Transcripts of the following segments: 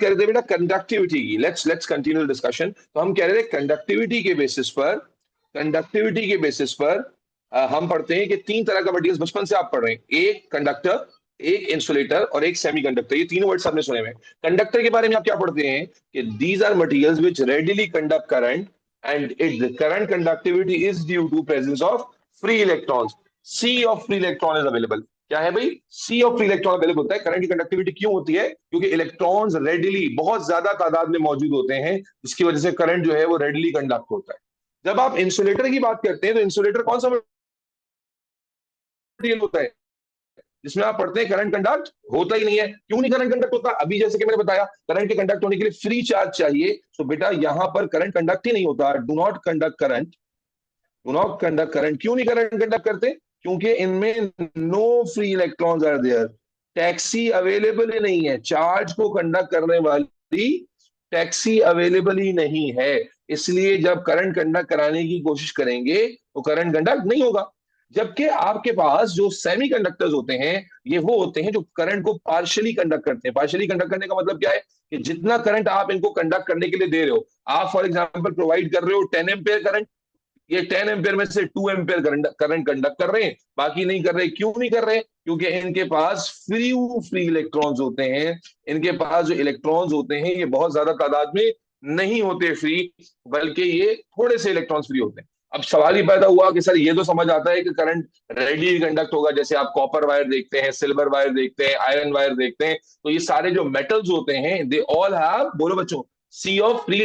कर रहे थे बेटा कंडक्टिविटी की, लेट्स कंटिन्यू डिस्कशन। तो हम कह रहे थे कंडक्टिविटी के बेसिस पर हम पढ़ते हैं कि तीन तरह का मटेरियल बचपन से आप पढ़ रहे हैं, एक कंडक्टर, एक इंसुलेटर और एक सेमीकंडक्टर। ये तीनों वर्ड्स आपने सुने हुए। कंडक्टर के बारे में आप क्या पढ़ते हैं कि these are materials which readily conduct current and it current conductivity is due to presence of free electrons. Sea of free electron is available. क्या है भाई? Sea of free electron available होता है। करंट की कंडक्टिविटी क्यों होती है? क्योंकि इलेक्ट्रॉन्स रेडिली बहुत ज्यादा तादाद में मौजूद होते हैं, जिसकी वजह से करंट जो है वो रेडिली कंडक्ट होता है। जब आप इंसुलेटर की बात करते हैं तो इंसुलेटर कौन सा मटेरियल होता है जिसमें आप पढ़ते हैं करंट कंडक्ट होता ही नहीं है? क्यों नहीं करंट कंडक्ट होता? अभी जैसे कि मैंने बताया, करंट के कंडक्ट होने के लिए फ्री चार्ज चाहिए। तो बेटा यहां पर करंट कंडक्ट ही नहीं होता। Do not conduct current, do not conduct current. क्यों नहीं करंट कंडक्ट करते? क्योंकि इनमें no free electrons are there. Taxi available ही नहीं है, चार्ज को कंडक्ट करने वाली टैक्सी अवेलेबल ही नहीं है। इसलिए जब करंट कंडक्ट कराने की कोशिश करेंगे तो करंट कंडक्ट नहीं होगा। जबकि आपके पास जो सेमीकंडक्टर्स होते हैं, ये वो होते हैं जो करंट को पार्शियली कंडक्ट करते हैं। पार्शियली कंडक्ट करने का मतलब क्या है कि जितना करंट आप इनको कंडक्ट करने के लिए दे रहे हो, आप फॉर एग्जांपल प्रोवाइड कर रहे हो 10 एम्पियर करंट, ये 10 एम्पियर में से 2 एम्पियर करंट कंडक्ट कर रहे हैं, बाकी नहीं कर रहे। क्यों नहीं कर रहे? क्योंकि इनके पास फ्री इलेक्ट्रॉन्स होते हैं। इनके पास जो इलेक्ट्रॉन्स होते हैं ये बहुत ज्यादा तादाद में नहीं होते फ्री, बल्कि ये थोड़े से इलेक्ट्रॉन्स फ्री होते हैं। अब सवाल ही पैदा हुआ कि सर ये तो समझ आता है कि करंट रेडिली कंडक्ट होगा, जैसे आप कॉपर वायर देखते हैं, सिल्वर वायर देखते हैं, आयरन वायर देखते हैं, तो ये सारे जो मेटल्स होते हैं दे ऑल हैव, बोलो बच्चों, sea of free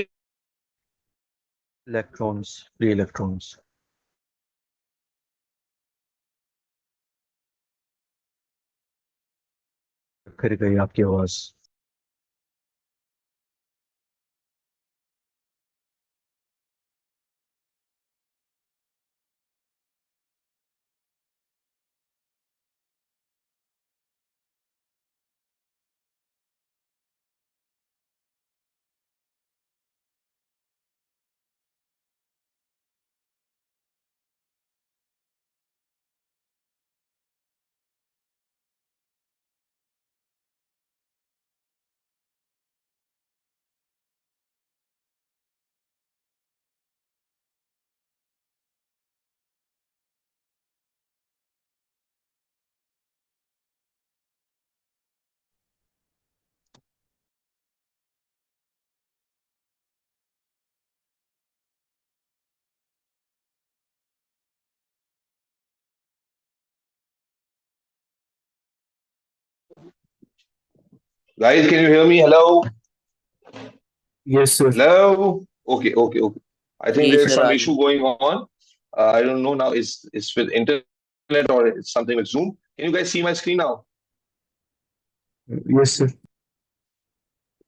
electrons, free electrons. फिर गई आपकी आवाज। Guys, can you hear me? Hello? Yes, sir. Hello? Okay, okay, okay. I think Yes, there's sir, some Raju. issue going on. I don't know now. It's with internet or it's something with Zoom. Can you guys see my screen now? Yes, sir.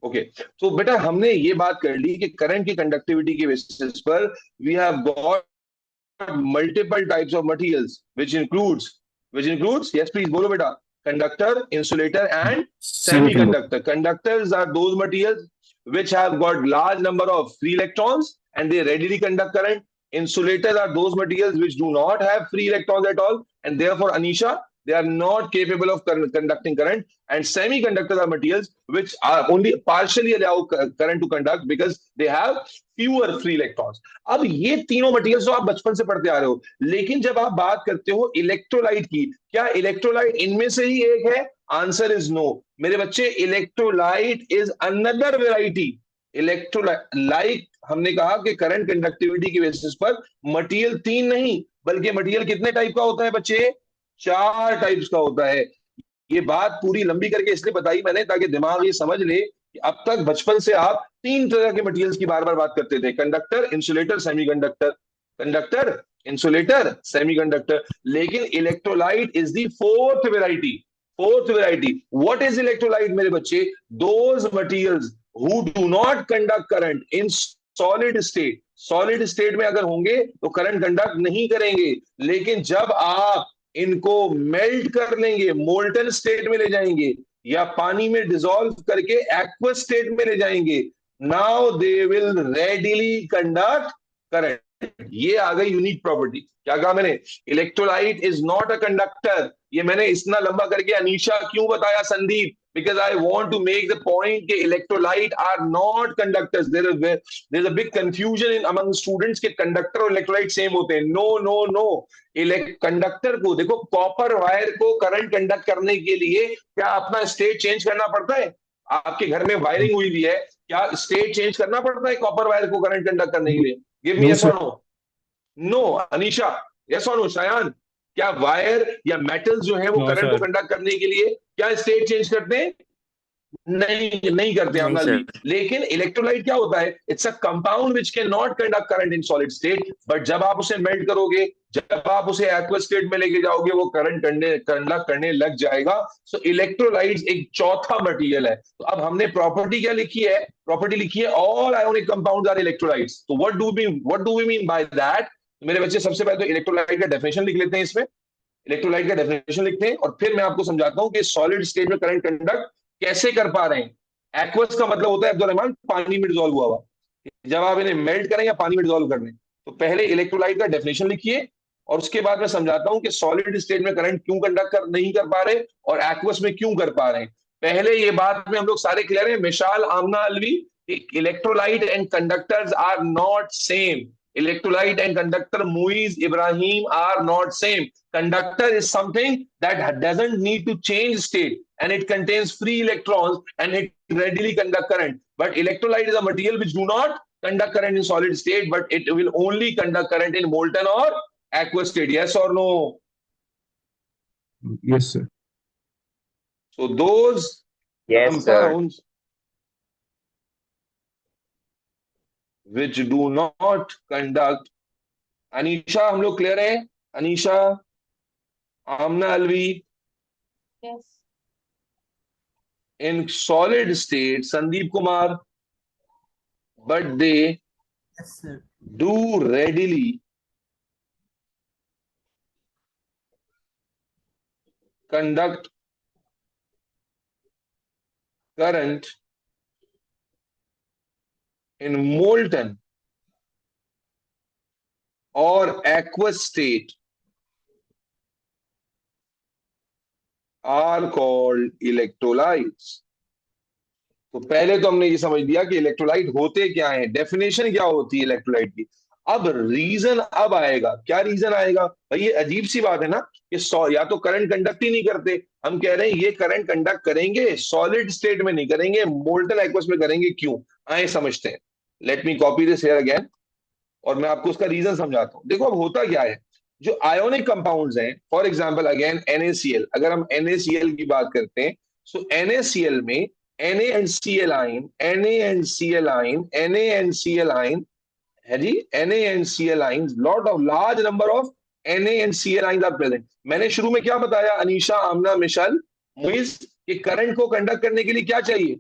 Okay, तो बेटा हमने ये बात कर ली कि current की conductivity के basis पर we have got multiple types of materials which includes yes please बोलो बेटा, conductor, insulator and semiconductor. Conductors are those materials which have got large number of free electrons and they readily conduct current. Insulators are those materials which do not have free electrons at all and therefore Anisha, they are not capable of conducting current. And semiconductors are materials which are only partially allow current to conduct because they have fewer free electrons. अब ये तीनों materials तो आप बचपन से पढ़ते आ रहे हो, लेकिन जब आप बात करते हो इलेक्ट्रोलाइट की, क्या इलेक्ट्रोलाइट इनमें से ही एक है? आंसर इज नो मेरे बच्चे। Electrolyte is another variety. Electrolyte हमने कहा कि करंट कंडक्टिविटी की बेसिस पर मटेरियल तीन नहीं बल्कि मटेरियल कितने टाइप का होता है बच्चे? 4 टाइप्स का होता है। ये बात पूरी लंबी करके इसलिए बताई मैंने ताकि दिमाग ये समझ ले कि अब तक बचपन से आप 3 तरह के मटेरियल्स की बार बार बात करते थे, conductor, insulator, semiconductor. Conductor, insulator, semiconductor. लेकिन electrolyte is the fourth variety. What is electrolyte मेरे बच्चे? Those materials who do not conduct current in solid state. Solid state में अगर होंगे तो करंट कंडक्ट नहीं करेंगे, लेकिन जब आप इनको मेल्ट कर लेंगे, मोल्टन स्टेट में ले जाएंगे या पानी में डिसॉल्व करके एक्वस स्टेट में ले जाएंगे, now they will readily conduct current. ये आ गई यूनिक प्रॉपर्टी। क्या कहा मैंने? Electrolyte is not a conductor. ये मैंने इतना लंबा करके अनीशा क्यों बताया Sandeep? because I want to make the point that electrolyte are not conductors. There's a big confusion in among students कि conductor और electrolyte same होते हैं. No. कंडक्टर को देखो, कॉपर वायर को करंट कंडक्ट करने के लिए क्या अपना स्टेट चेंज करना पड़ता है? आपके घर में वायरिंग हुई भी है, क्या स्टेट चेंज करना पड़ता है कॉपर वायर को करंट कंडक्ट करने के लिए? गिव मी यस और नो. नो. अनीशा, यस और नो. शायान, क्या वायर या मेटल्स जो है वो करंट को कंडक्ट करने के लिए क्या स्टेट चेंज करते हैं? नहीं करते अपना भी. लेकिन इलेक्ट्रोलाइट क्या होता है? It's a compound which can not conduct current in solid state, but जब आप उसे मेल्ट करोगे, जब आप उसे एक्वस स्टेट में लेके जाओगे, वो करंट कंडक्ट करने लग जाएगा. सो इलेक्ट्रोलाइट्स एक चौथा मटेरियल है. तो अब हमने प्रॉपर्टी क्या लिखी है? प्रॉपर्टी लिखी है all ionic compounds are electrolytes. तो what do we mean by that? मेरे बच्चे, सबसे पहले तो इलेक्ट्रोलाइट का डेफिनेशन लिख लेते हैं. इसमें इलेक्ट्रोलाइट का डेफिनेशन लिखते हैं और फिर मैं आपको समझाता हूं कि सॉलिड स्टेट में करंट कंडक्ट कैसे कर पा रहे हैं. एक्वस का मतलब होता है अब्दुल रहमान, पानी में डिसॉल्व हुआ हुआ. जब आप इन्हें मेल्ट करें या पानी में डिसॉल्व कर दें, तो पहले इलेक्ट्रोलाइट का डेफिनेशन लिखिए और उसके बाद मैं समझाता हूं कि सॉलिड स्टेट में करंट क्यों कंडक्ट नहीं कर पा रहे और एक्वस में क्यों कर पा रहे हैं. पहले ये बात में हम लोग सारे क्लियर हैं. Mishal, Amna, Alvi, electrolyte and conductors are not same. Electrolyte and conductor, Muiz, Ibrahim, are not same. Conductor is something that doesn't need to change state and it contains free electrons and it readily conduct current. But electrolyte is a material which do not conduct current in solid state, but it will only conduct current in molten or aqueous state. Yes or no? Yes, sir. So those compounds which do not conduct. Anisha, हम लोग clear हैं? Anisha, Amna, Alvi, yes. in solid state, Sandeep Kumar, but they yes, sir. do readily conduct current in molten or aqueous state are called electrolytes. तो पहले तो हमने ये समझ लिया कि इलेक्ट्रोलाइट होते क्या हैं, डेफिनेशन क्या होती है इलेक्ट्रोलाइट की. अब रीजन अब आएगा. क्या रीजन आएगा भाई? ये अजीब सी बात है ना कि या तो करंट कंडक्ट ही नहीं करते, हम कह रहे हैं ये करंट कंडक्ट करेंगे, सॉलिड स्टेट में नहीं करेंगे, मोल्टन एक्वस में करेंगे. क्यों? आए समझते हैं. Let me copy this here again और मैं आपको उसका रीजन समझाता हूं. देखो अब होता क्या है, जो आयोनिक कंपाउंड्स हैं, फॉर एग्जांपल अगेन NaCl, अगर हम NaCl की बात करते हैं, सो NaCl में NaCl है जी. NaCl, lot of large number of NaCl are present. मैंने शुरू में क्या बताया अनीशा, आमना, मिशाल, मुइज, कि करंट को कंडक्ट करने के लिए क्या चाहिए?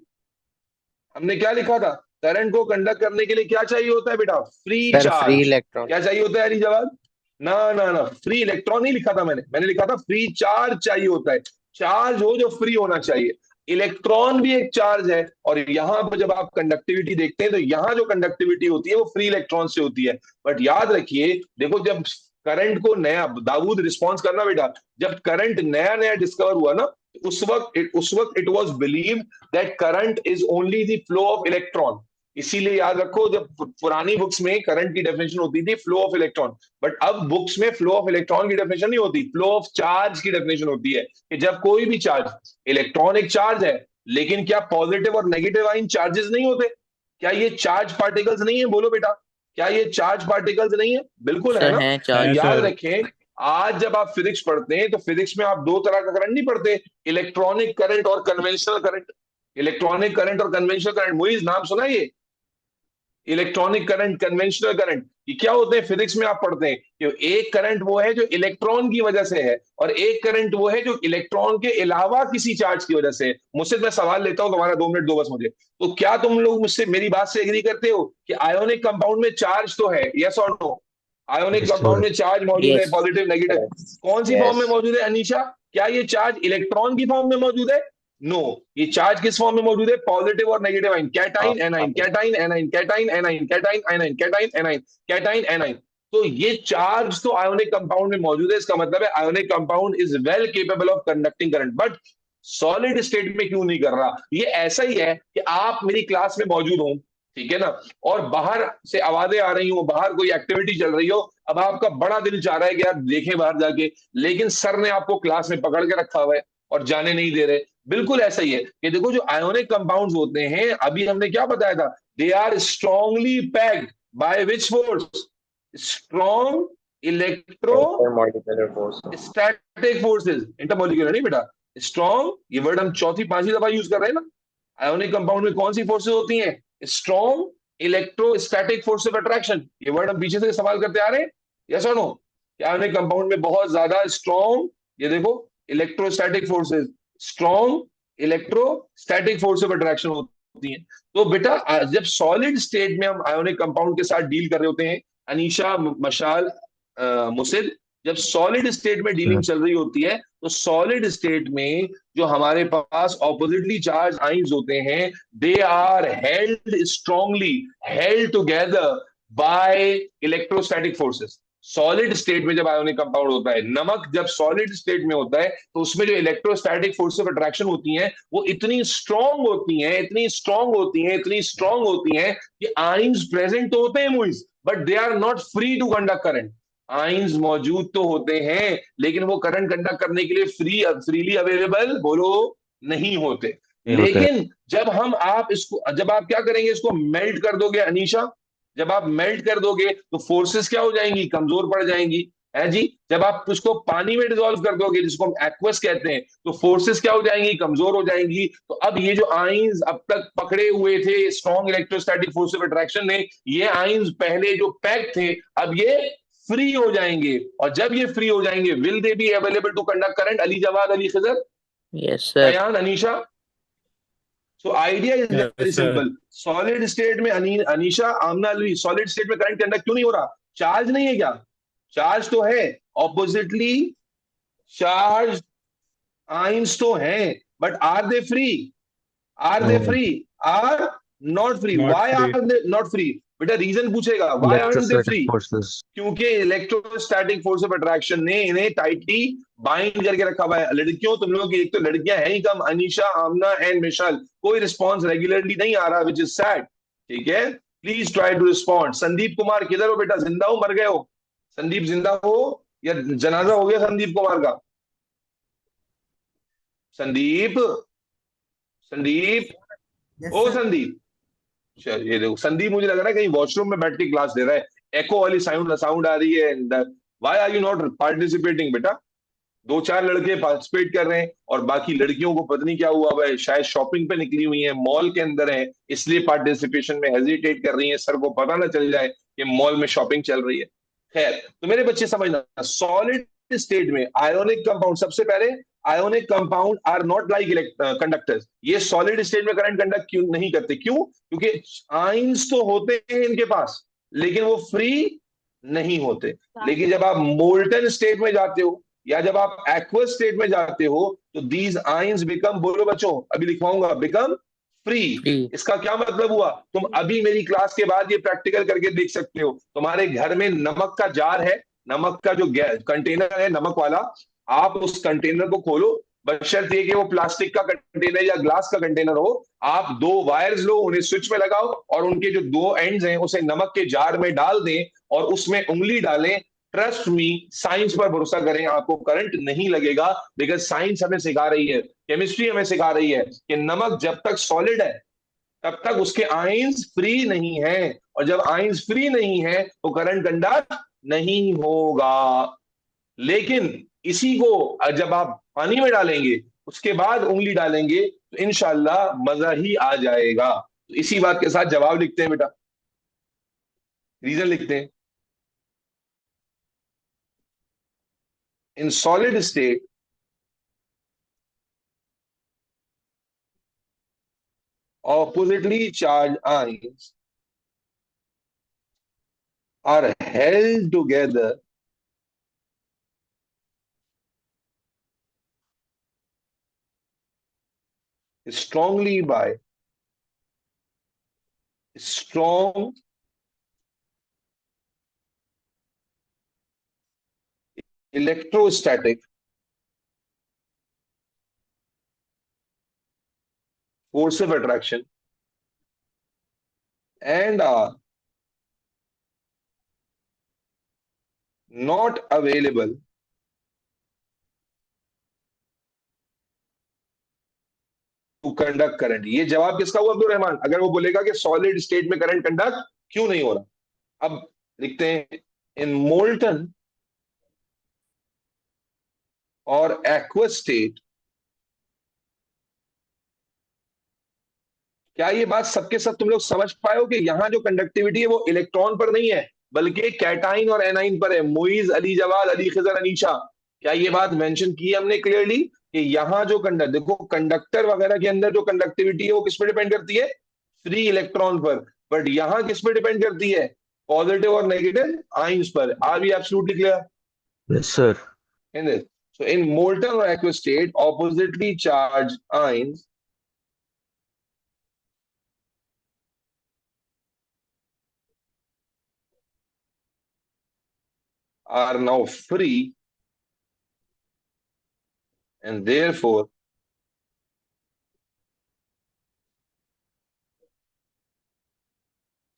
हमने क्या लिखा था? करंट को कंडक्ट करने के लिए क्या चाहिए होता है बेटा? Free charge. Free electron. क्या चाहिए होता है अली जवाब? ना, फ्री इलेक्ट्रॉन नहीं लिखा था मैंने लिखा था फ्री चार्ज चाहिए होता है. चार्ज हो जो फ्री होना चाहिए. इलेक्ट्रॉन भी एक चार्ज है और यहाँ पर जब आप कंडक्टिविटी देखते हैं तो यहाँ जो कंडक्टिविटी होती है वो फ्री इलेक्ट्रॉन से होती है. बट याद रखिए, देखो जब करंट को नया, दाऊद रिस्पॉन्स करना बेटा, जब करंट नया डिस्कवर हुआ ना, उस वक्त it was believed that current is only the flow of electron. इसीलिए याद रखो, जब पुरानी बुक्स में करंट की डेफिनेशन होती थी फ्लो ऑफ इलेक्ट्रॉन, बट अब बुक्स में फ्लो ऑफ इलेक्ट्रॉन की डेफिनेशन नहीं होती, फ्लो ऑफ चार्ज की डेफिनेशन होती है. कि जब कोई भी चार्ज, इलेक्ट्रॉन एक चार्ज है, लेकिन क्या पॉजिटिव और नेगेटिव आइन चार्जेस नहीं होते? क्या ये चार्ज पार्टिकल्स नहीं है? बोलो बेटा, क्या ये चार्ज पार्टिकल्स नहीं है? बिल्कुल है ना. याद रखें, आज जब आप फिजिक्स पढ़ते हैं तो फिजिक्स में आप दो तरह का करंट नहीं पढ़ते, इलेक्ट्रॉनिक करंट और कन्वेंशनल करंट. इलेक्ट्रॉनिक करंट और कन्वेंशनल करंट, मुइज नाम सुना ये? इलेक्ट्रॉनिक करंट, कन्वेंशनल करंट, ये क्या होते हैं? फिजिक्स में आप पढ़ते हैं कि एक करंट वो है जो इलेक्ट्रॉन की वजह से है और एक करंट वो है जो इलेक्ट्रॉन के अलावा किसी चार्ज की वजह से है. मुझसे मैं सवाल लेता हूं, तुम्हारा 2 मिनट दो बस मुझे. तो क्या तुम लोग मुझसे मेरी बात से एग्री करते हो कि आयोनिक कंपाउंड में चार्ज तो है? यस और नो? आयोनिक कंपाउंड में चार्ज मौजूद है, पॉजिटिव नेगेटिव. कौन सी फॉर्म में मौजूद है अनीशा? क्या ये चार्ज इलेक्ट्रॉन की फॉर्म में मौजूद है? नो. ये चार्ज किस फॉर्म में मौजूद है? पॉजिटिव और negative ion, cation A9, cation A9, cation A9, cation A9, cation A9, cation A9. तो ये चार्ज तो आयोनिक कंपाउंड में मौजूद है. इसका मतलब है ionic compound is well capable of conducting current. But solid state में क्यों नहीं कर रहा? ये ऐसा ही है कि आप मेरी क्लास में मौजूद हो, ठीक है ना, और बाहर से आवाजें आ रही हो, बाहर कोई एक्टिविटी चल रही हो, अब आपका बड़ा दिल चाह रहा है कि यार देखें बाहर जाके, लेकिन सर ने आपको क्लास में पकड़ के रखा हुआ है और जाने नहीं दे रहे। बिल्कुल ऐसा ही है कि देखो जो आयोनिक कंपाउंड्स होते हैं, अभी हमने क्या बताया था, they are strongly packed by which force? Strong electro Intermolecular forces. Static forces, intermolecular नहीं बेटा, स्ट्रॉन्ग, ये वर्ड हम चौथी पांचवी दफा यूज कर रहे हैं ना। आयोनिक कंपाउंड में कौन सी फोर्सेस होती हैं? Strong electrostatic force of attraction, ये वर्ड हम पीछे से इस्तेमाल करते आ रहे हैं, यस और नो? आयोनिक कंपाउंड में बहुत ज्यादा स्ट्रॉन्ग, ये देखो, electrostatic forces, strong electrostatic force of attraction होती हैं। तो बेटा जब सॉलिड स्टेट में हम आयोनिक कंपाउंड के साथ डील कर रहे होते हैं, अनीशा, मशाल, मुसिद, जब सॉलिड स्टेट में डीलिंग चल रही होती है, तो सॉलिड स्टेट में जो हमारे पास ऑपोजिटली चार्ज आइंस होते हैं, they are held strongly, held together by electrostatic forces. Solid state में जब आयोनिक कंपाउंड होता है, नमक जब सॉलिड स्टेट में होता है, तो उसमें जो इलेक्ट्रोस्टैटिक फोर्स ऑफ अट्रैक्शन होती हैं, वो इतनी स्ट्रांग होती हैं, इतनी स्ट्रांग होती हैं, इतनी स्ट्रांग होती हैं कि आइंस प्रेजेंट तो होते हैं मुइज, but they are not free to conduct current. Ions मौजूद तो होते हैं, लेकिन वो करंट कंडक्ट करने के लिए फ्रीली अवेलेबल, बोलो, नहीं होते। नहीं होता है। लेकिन जब आप क्या करेंगे, इसको मेल्ट कर दोगे अनीशा, जब आप मेल्ट कर दोगे तो फोर्सेस क्या हो जाएंगी? कमजोर पड़ जाएंगी, है जी। जब आप उसको पानी में डिसॉल्व कर दोगे, जिसको हम एक्वस कहते हैं, तो फोर्सेस क्या हो जाएंगी? कमजोर हो जाएंगी। तो अब ये जो आइंस अब तक पकड़े हुए थे strong electrostatic force of attraction ने, ये आइंस पहले जो पैक थे, अब ये फ्री हो जाएंगे, और जब ये फ्री हो जाएंगे, will they be available to conduct current? Ali Jawad, Ali Khazar, Yes, sir. Ayan, Anisha. So idea is very Yes, sir. Simple. Solid state में अनीशा, आमना, अलवी, सॉलिड स्टेट में करंट कंडक्ट क्यों नहीं हो रहा? चार्ज नहीं है क्या? चार्ज तो है, ऑपोजिटली चार्ज आइंस तो हैं, but are they free? Are they No. Free? Are not free? Not why free. Are they not free? बेटा रीजन पूछेगा, why are they Electrostatic free? forces. क्योंकि इलेक्ट्रोस्टैटिक फोर्स ऑफ अट्रैक्शन ने इन्हें tightly bind करके रखा हुआ है। लड़कियों, तुम लोगों की एक तो लड़कियां हैं ही कम, अनीशा, आमना एंड मिशल, कोई रिस्पॉन्स रेगुलरली नहीं आ रहा, विच इज सैड। ठीक है, please try to respond. Sandeep Kumar किधर हो बेटा? जिंदा हो, मर गए हो? संदीप जिंदा हो या जनाजा हो गया संदीप कुमार का? संदीप, संदीप, ओ संदीप, चल ये देखो संदीप, मुझे लग रहा है कहीं वॉशरूम में बैठ के क्लास दे रहा है, एको वाली साउंड साउंड आ रही है। Why are you not participating बेटा? दो चार लड़के पार्टिसिपेट कर रहे हैं और बाकी लड़कियों को पता नहीं क्या हुआ है, शायद शॉपिंग पे निकली हुई है, मॉल के अंदर है, इसलिए पार्टिसिपेशन में हेजिटेट कर रही है, सर को पता ना चल जाए कि मॉल में शॉपिंग चल रही है। खैर, तो मेरे बच्चे समझना, सॉलिड स्टेट में आयोनिक कंपाउंड, सबसे पहले ionic compound are not like conductors. ये सॉलिड स्टेट में करंट कंडक्ट क्यों नहीं करते? क्यों? क्योंकि आइंस तो होते हैं इनके पास, लेकिन वो फ्री नहीं होते। लेकिन जब आप मोल्टन स्टेट में जाते हो या जब आप एक्वस स्टेट में जाते हो, तो दीज आइंस बिकम, बोलो बच्चों, अभी लिखवाऊंगा, बिकम फ्री। Free. इसका क्या मतलब हुआ? तुम अभी मेरी क्लास के बाद ये प्रैक्टिकल करके देख सकते हो। तुम्हारे घर में नमक का जार है, नमक का जो कंटेनर है नमक वाला, आप उस कंटेनर को खोलो, बशर्ते कि वो प्लास्टिक का कंटेनर या ग्लास का कंटेनर हो। आप दो वायर्स लो, उन्हें स्विच में लगाओ और उनके जो दो एंड्स हैं उसे नमक के जार में डाल दें और उसमें उंगली डालें। ट्रस्ट मी, साइंस पर भरोसा करें, आपको करंट नहीं लगेगा। बिकॉज साइंस हमें सिखा रही है, केमिस्ट्री हमें सिखा रही है कि नमक जब तक सॉलिड है तब तक उसके आयंस फ्री नहीं है, और जब आयंस फ्री नहीं है तो करंट कंडक्ट नहीं होगा। लेकिन इसी को जब आप पानी में डालेंगे, उसके बाद उंगली डालेंगे, तो इंशाल्लाह मजा ही आ जाएगा। तो इसी बात के साथ जवाब लिखते हैं बेटा, रीजन लिखते हैं। इन solid state, oppositely charged ions are held together strongly by strong electrostatic coercive attraction and are not available to conduct current. ये जवाब किसका हुआ अब्दुल रहमान? अगर वो बोलेगा कि सॉलिड स्टेट में करंट कंडक्ट क्यों नहीं हो रहा? अब लिखते हैं इन मोल्टन और एक्वस स्टेट। क्या ये बात सबके सब तुम लोग समझ पाए हो कि यहां जो कंडक्टिविटी है वो इलेक्ट्रॉन पर नहीं है बल्कि कैटाइन और एनाइन पर है? मुइज, अली जवाद, अली खिजर, अनीशा, क्या ये बात मेंशन की है हमने क्लियरली कि यहां जो देखो कंडक्टर वगैरह के अंदर जो कंडक्टिविटी है वो किस पे डिपेंड करती है? फ्री इलेक्ट्रॉन पर। बट यहां किस पे डिपेंड करती है? पॉजिटिव और नेगेटिव आयंस पर। Are we absolutely clear? Yes, sir. In this, so in molten or aqueous state, oppositely charged ions are now free and therefore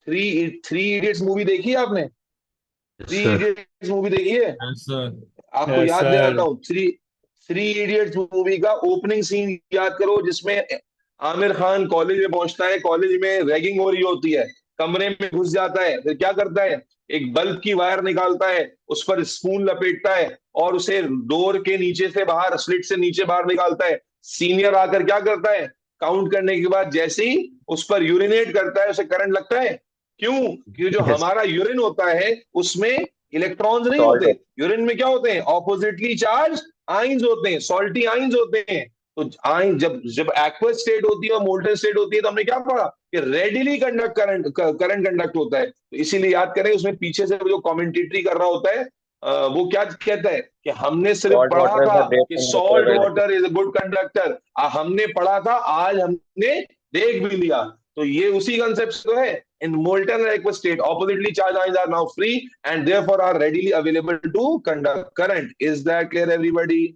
three idiots movie देखी है आपने? Yes, three sir. Idiots movie देखी है? Yes, sir. आपको Yes, याद sir. दिलाता हूँ, three idiots movie का ओपनिंग सीन याद करो जिसमें आमिर खान कॉलेज में पहुंचता है, कॉलेज में रैगिंग हो रही होती है, कमरे में घुस जाता है, फिर क्या करता है? एक बल्ब की वायर निकालता है, उस पर स्पून लपेटता है और उसे डोर के नीचे से बाहर, स्लिट से नीचे बाहर निकालता है। सीनियर आकर क्या करता है? काउंट करने के बाद जैसे ही उस पर यूरिनेट करता है उसे करंट लगता है। क्यों? क्योंकि जो Yes. हमारा यूरिन होता है उसमें इलेक्ट्रॉन्स नहीं Salt होते, यूरिन में क्या होते हैं? ऑपोजिटली चार्ज आइंस होते हैं, सॉल्टी आइंस होते हैं। तो आइन जब जब एक्वस स्टेट होती है और मोल्टन स्टेट होती है तो हमने क्या पढ़ा कि रेडिली करंट कंडक्ट होता है। तो इसीलिए याद करें उसमें पीछे से जो कमेंटेटरी कर रहा होता है वो क्या कहता है कि हमने सिर्फ Salt पढ़ा water is था a great कि conductor salt of water is a good conductor, हमने पढ़ा था, आज हमने देख भी लिया। तो ये उसी कंसेप्ट से तो है। In molten or aqueous state, oppositely charged ions are now free and therefore are readily available to conduct current. Is that clear, everybody?